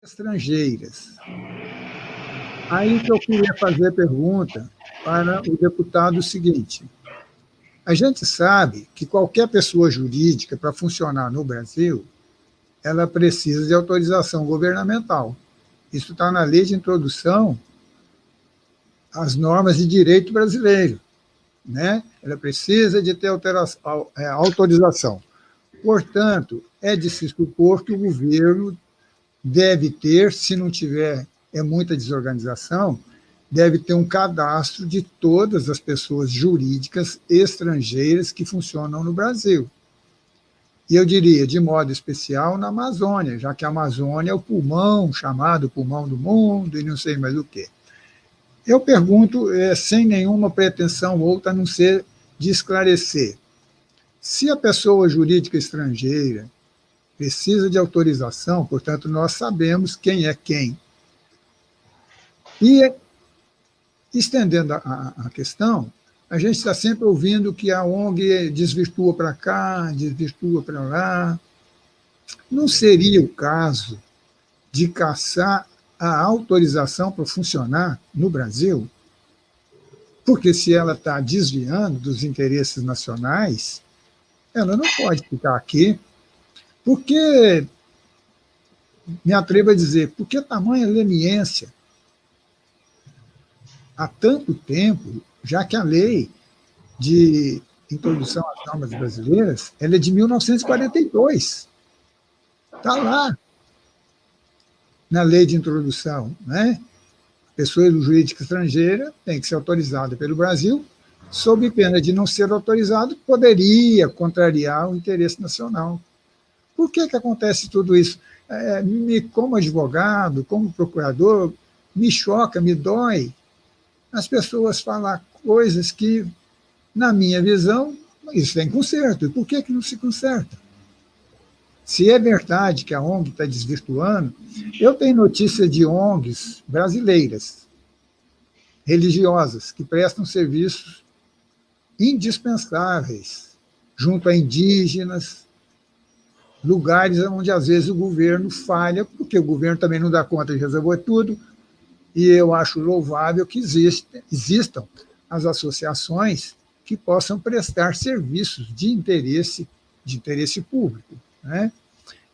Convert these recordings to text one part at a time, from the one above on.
estrangeiras. Aí que eu queria fazer a pergunta para o deputado o seguinte: a gente sabe que qualquer pessoa jurídica, para funcionar no Brasil, ela precisa de autorização governamental. Isso está na lei de introdução às normas de direito brasileiro, né? Ela precisa de ter autorização. Portanto, é de se supor que o governo deve ter, se não tiver, é muita desorganização, deve ter um cadastro de todas as pessoas jurídicas estrangeiras que funcionam no Brasil. E eu diria, de modo especial, na Amazônia, já que a Amazônia é o pulmão, chamado pulmão do mundo, e não sei mais o quê. Eu pergunto, sem nenhuma pretensão outra, a não ser de esclarecer: se a pessoa jurídica estrangeira precisa de autorização, portanto, nós sabemos quem é quem. E, estendendo a questão, a gente está sempre ouvindo que a ONG desvirtua para cá, desvirtua para lá. Não seria o caso de caçar a autorização para funcionar no Brasil? Porque se ela está desviando dos interesses nacionais, ela não pode ficar aqui. Porque, me atrevo a dizer, por que tamanha leniência? Há tanto tempo, já que a lei de introdução às normas brasileiras ela é de 1942. Está lá, na lei de introdução, né? A pessoa jurídica estrangeira tem que ser autorizada pelo Brasil, sob pena de não ser autorizado, poderia contrariar o interesse nacional. Por que acontece tudo isso? Como advogado, como procurador, me choca, me dói as pessoas falar coisas que, na minha visão, isso tem conserto. E por que não se conserta? Se é verdade que a ONG está desvirtuando, eu tenho notícia de ONGs brasileiras, religiosas, que prestam serviços indispensáveis junto a indígenas, lugares onde, às vezes, o governo falha, porque o governo também não dá conta de resolver tudo, e eu acho louvável que existam as associações que possam prestar serviços de interesse público, né?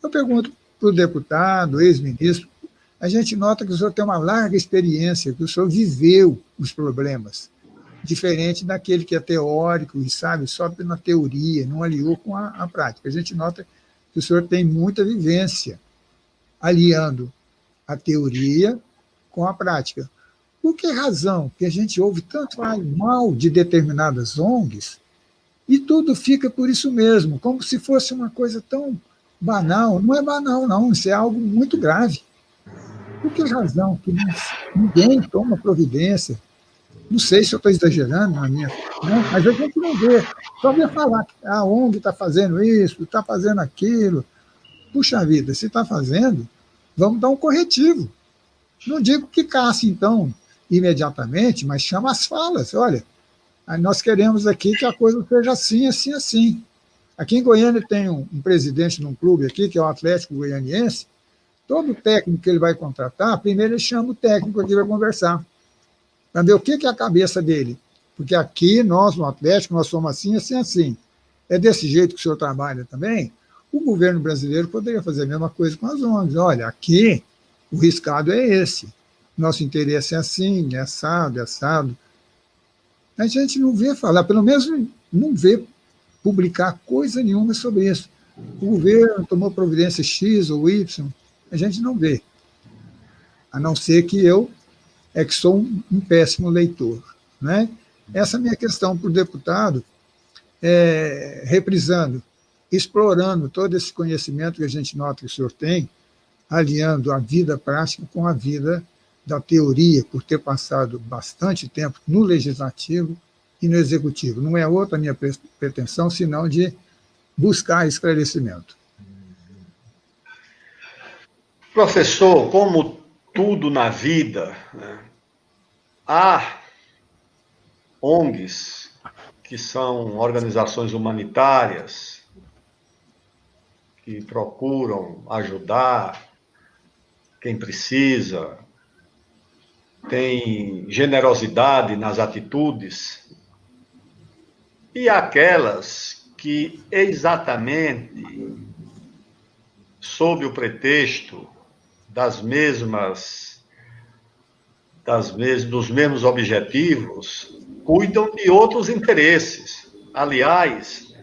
Eu pergunto para o deputado, ex-ministro, a gente nota que o senhor tem uma larga experiência, que o senhor viveu os problemas, diferente daquele que é teórico e sabe só na teoria, não aliou com a prática. A gente nota que o senhor tem muita vivência aliando a teoria com a prática. Por que razão que a gente ouve tanto mal de determinadas ONGs e tudo fica por isso mesmo, como se fosse uma coisa tão banal? Não é banal, não, isso é algo muito grave. Por que razão que ninguém toma providência? Não sei se eu estou exagerando na minha, né? Mas a gente não vê. Só vê falar que a ONG está fazendo isso, está fazendo aquilo. Puxa vida, se está fazendo, vamos dar um corretivo. Não digo que casse, então, imediatamente, mas chama as falas. Olha, nós queremos aqui que a coisa seja assim, assim, assim. Aqui em Goiânia tem um presidente de um clube aqui, que é o Atlético Goianiense. Todo técnico que ele vai contratar, primeiro ele chama o técnico aqui para conversar, para ver o que é a cabeça dele. Porque aqui, nós, no Atlético, nós somos assim, assim, assim. É desse jeito que o senhor trabalha também? O governo brasileiro poderia fazer a mesma coisa com as ONGs. Olha, aqui o riscado é esse. Nosso interesse é assim, é assado, é assado. A gente não vê falar, pelo menos não vê publicar coisa nenhuma sobre isso. O governo tomou providência X ou Y, a gente não vê. A não ser que eu que sou um péssimo leitor, né? Essa é a minha questão para o deputado, reprisando, explorando todo esse conhecimento que a gente nota que o senhor tem, aliando a vida prática com a vida da teoria, por ter passado bastante tempo no legislativo e no executivo. Não é outra a minha pretensão, senão de buscar esclarecimento. Professor, como tudo na vida, né, há ONGs, que são organizações humanitárias, que procuram ajudar, quem precisa, tem generosidade nas atitudes, e aquelas que exatamente sob o pretexto dos mesmos objetivos, cuidam de outros interesses. Aliás,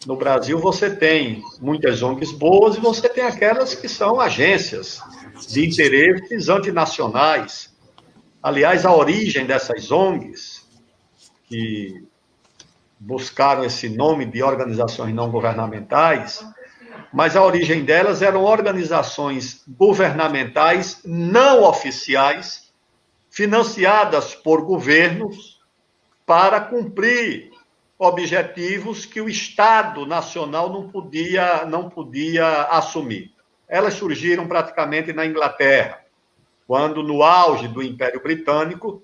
no Brasil você tem muitas ONGs boas e você tem aquelas que são agências de interesses antinacionais. Aliás, a origem dessas ONGs, que buscaram esse nome de organizações não governamentais, mas a origem delas eram organizações governamentais não oficiais, financiadas por governos para cumprir objetivos que o Estado Nacional não podia assumir. Elas surgiram praticamente na Inglaterra, quando, no auge do Império Britânico,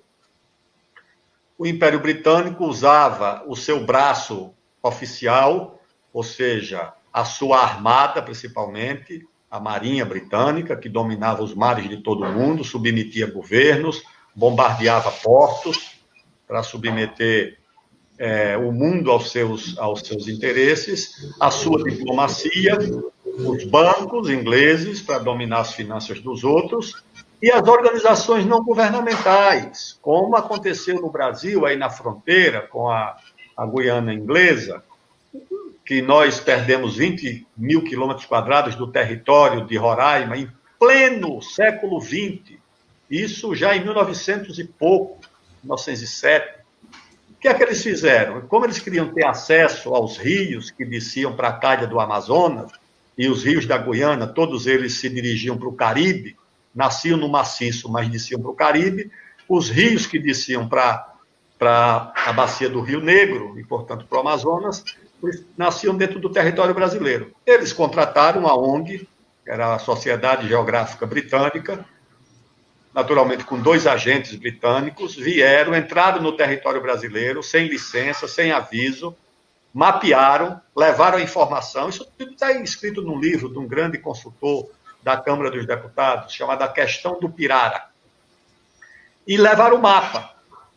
o Império Britânico usava o seu braço oficial, ou seja, a sua armada, principalmente, a Marinha Britânica, que dominava os mares de todo o mundo, submetia governos, bombardeava portos para submeter o mundo aos seus interesses, a sua diplomacia, os bancos ingleses para dominar as finanças dos outros, e as organizações não governamentais, como aconteceu no Brasil, aí na fronteira com a Guiana Inglesa, que nós perdemos 20 mil quilômetros quadrados do território de Roraima em pleno século XX, isso já em 1900 e pouco, 1907. O que é que eles fizeram? Como eles queriam ter acesso aos rios que desciam para a calha do Amazonas, e os rios da Guiana, todos eles se dirigiam para o Caribe, nasciam no maciço, mas desciam para o Caribe, os rios que desciam para a bacia do Rio Negro, e, portanto, para o Amazonas, nasciam dentro do território brasileiro. Eles contrataram a ONG, que era a Sociedade Geográfica Britânica, naturalmente com 2 agentes britânicos, entraram no território brasileiro, sem licença, sem aviso, mapearam, levaram a informação, isso tudo está escrito num livro de um grande consultor da Câmara dos Deputados, chamado A Questão do Pirara, e levaram o mapa.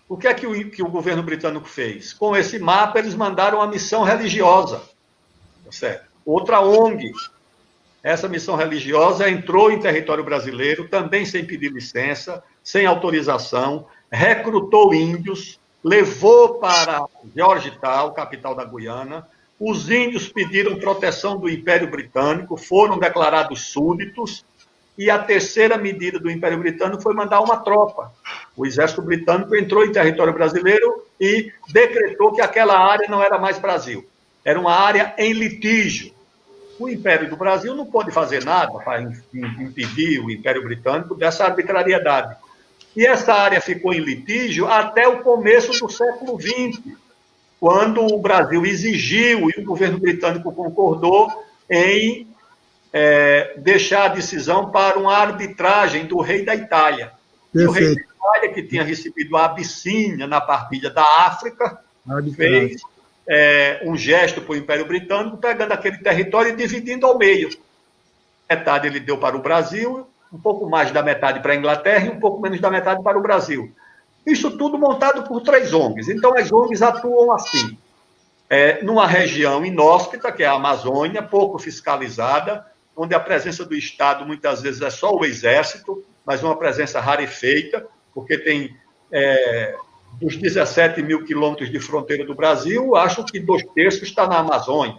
O que é que o governo britânico fez? Com esse mapa, eles mandaram uma missão religiosa, certo? Outra ONG. Essa missão religiosa entrou em território brasileiro, também sem pedir licença, sem autorização, recrutou índios, levou para Georgetown, capital da Guiana. Os índios pediram proteção do Império Britânico, foram declarados súditos, e a terceira medida do Império Britânico foi mandar uma tropa. O exército britânico entrou em território brasileiro e decretou que aquela área não era mais Brasil. Era uma área em litígio. O Império do Brasil não pôde fazer nada para impedir o Império Britânico dessa arbitrariedade. E essa área ficou em litígio até o começo do século XX, quando o Brasil exigiu e o governo britânico concordou em deixar a decisão para uma arbitragem do rei da Itália. E o rei da Itália, que tinha recebido a Abissínia na partilha da África, fez um gesto para o Império Britânico, pegando aquele território e dividindo ao meio. Metade ele deu para o Brasil, um pouco mais da metade para a Inglaterra e um pouco menos da metade para o Brasil. Isso tudo montado por 3 ONGs. Então, as ONGs atuam assim, numa região inóspita, que é a Amazônia, pouco fiscalizada, onde a presença do Estado muitas vezes é só o Exército, mas uma presença rarefeita, porque tem dos 17 mil quilômetros de fronteira do Brasil, acho que 2/3 está na Amazônia.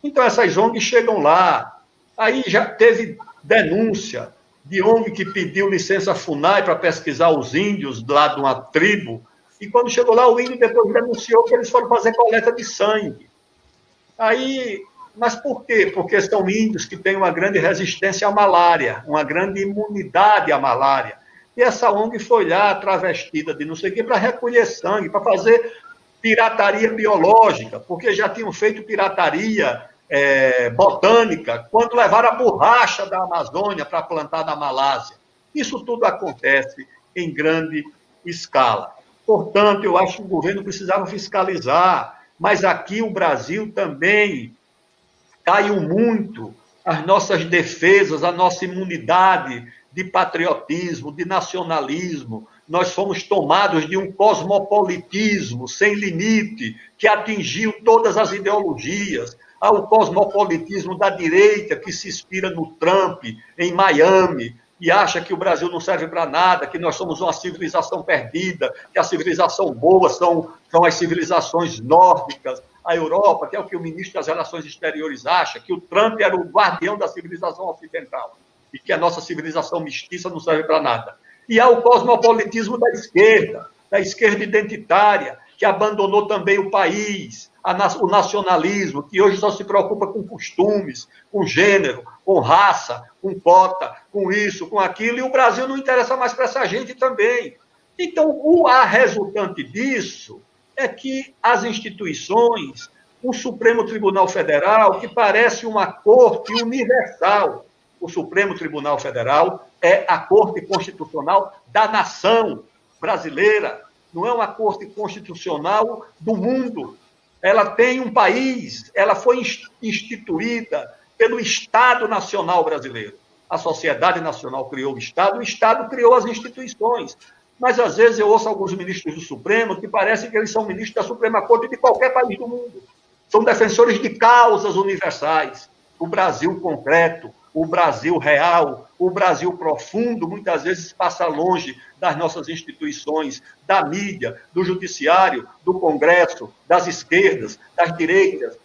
Então, essas ONGs chegam lá. Aí já teve denúncia de ONG que pediu licença FUNAI para pesquisar os índios lá de uma tribo, e quando chegou lá, o índio depois denunciou que eles foram fazer coleta de sangue. Mas por quê? Porque são índios que têm uma grande resistência à malária, uma grande imunidade à malária. E essa ONG foi lá, travestida de não sei o quê, para recolher sangue, para fazer pirataria biológica, porque já tinham feito pirataria botânica, quando levaram a borracha da Amazônia para plantar na Malásia. Isso tudo acontece em grande escala. Portanto, eu acho que o governo precisava fiscalizar, mas aqui o Brasil também caiu muito as nossas defesas, a nossa imunidade de patriotismo, de nacionalismo. Nós fomos tomados de um cosmopolitismo sem limite, que atingiu todas as ideologias. Há o cosmopolitismo da direita, que se inspira no Trump, em Miami, e acha que o Brasil não serve para nada, que nós somos uma civilização perdida, que a civilização boa são as civilizações nórdicas, a Europa, que é o que o ministro das Relações Exteriores acha, que o Trump era o guardião da civilização ocidental e que a nossa civilização mestiça não serve para nada. E há o cosmopolitismo da esquerda identitária, que abandonou também o país, o nacionalismo, que hoje só se preocupa com costumes, com gênero, com raça, com cota, com isso, com aquilo, e o Brasil não interessa mais para essa gente também. Então, a resultante disso é que as instituições, o Supremo Tribunal Federal, que parece uma corte universal, o Supremo Tribunal Federal é a corte constitucional da nação brasileira, não é uma corte constitucional do mundo. Ela tem um país, ela foi instituída pelo Estado Nacional Brasileiro. A sociedade nacional criou o Estado criou as instituições. Mas, às vezes, eu ouço alguns ministros do Supremo que parece que eles são ministros da Suprema Corte de qualquer país do mundo. São defensores de causas universais. O Brasil concreto, o Brasil real, o Brasil profundo, muitas vezes passa longe das nossas instituições, da mídia, do judiciário, do Congresso, das esquerdas, das direitas.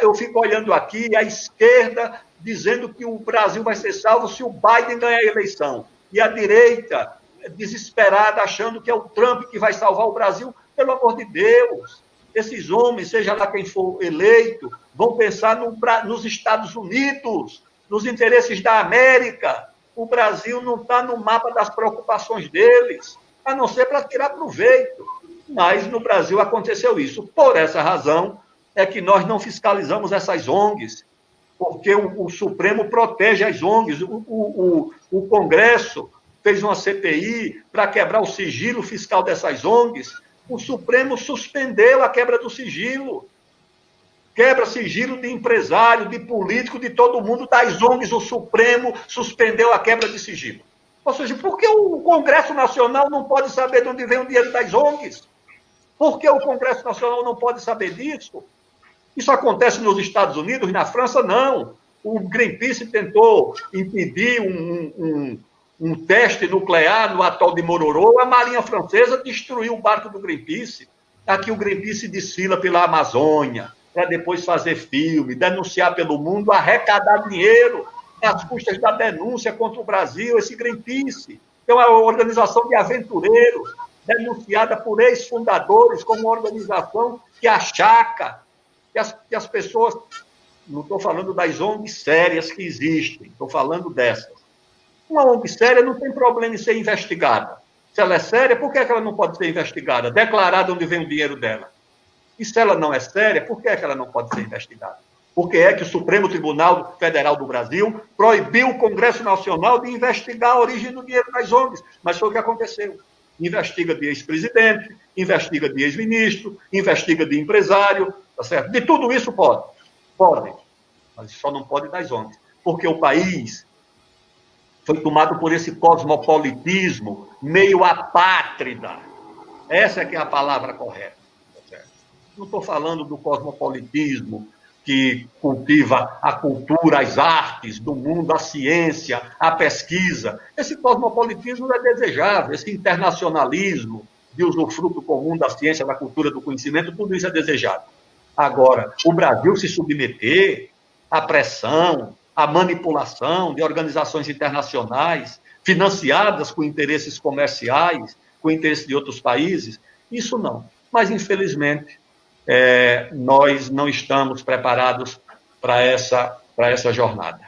Eu fico olhando aqui a esquerda dizendo que o Brasil vai ser salvo se o Biden ganhar a eleição. E a direita desesperada, achando que é o Trump que vai salvar o Brasil. Pelo amor de Deus, esses homens, seja lá quem for eleito, vão pensar nos Estados Unidos, nos interesses da América. O Brasil não está no mapa das preocupações deles, a não ser para tirar proveito. Mas no Brasil aconteceu isso. Por essa razão é que nós não fiscalizamos essas ONGs, porque o Supremo protege as ONGs. O Congresso fez uma CPI para quebrar o sigilo fiscal dessas ONGs. O Supremo suspendeu a quebra do sigilo. Quebra sigilo de empresário, de político, de todo mundo, das ONGs, o Supremo suspendeu a quebra de sigilo. Ou seja, por que o Congresso Nacional não pode saber de onde vem o dinheiro das ONGs? Por que o Congresso Nacional não pode saber disso? Isso acontece nos Estados Unidos, na França, não. O Greenpeace tentou impedir um teste nuclear no atol de Mororô, a Marinha Francesa destruiu o barco do Greenpeace. Aqui o Greenpeace desfila pela Amazônia, para depois fazer filme, denunciar pelo mundo, arrecadar dinheiro às custas da denúncia contra o Brasil. Esse Greenpeace é uma organização de aventureiros, denunciada por ex-fundadores como uma organização que achaca que as pessoas... Não estou falando das ONGs sérias que existem, estou falando dessas. Uma ONG séria não tem problema em ser investigada. Se ela é séria, por que ela não pode ser investigada? Declarada onde vem o dinheiro dela. E se ela não é séria, por que ela não pode ser investigada? Porque é que o Supremo Tribunal Federal do Brasil proibiu o Congresso Nacional de investigar a origem do dinheiro das ONGs. Mas foi o que aconteceu. Investiga de ex-presidente, investiga de ex-ministro, investiga de empresário, tá certo? De tudo isso pode. Pode. Mas só não pode das ONGs. Porque o país foi tomado por esse cosmopolitismo meio apátrida. Essa é que é a palavra correta. Não estou falando do cosmopolitismo que cultiva a cultura, as artes do mundo, a ciência, a pesquisa. Esse cosmopolitismo é desejável, esse internacionalismo de usufruto comum da ciência, da cultura, do conhecimento, tudo isso é desejado. Agora, o Brasil se submeter à pressão, à manipulação de organizações internacionais financiadas com interesses comerciais, com interesses de outros países, isso não. Mas, infelizmente, nós não estamos preparados para essa jornada.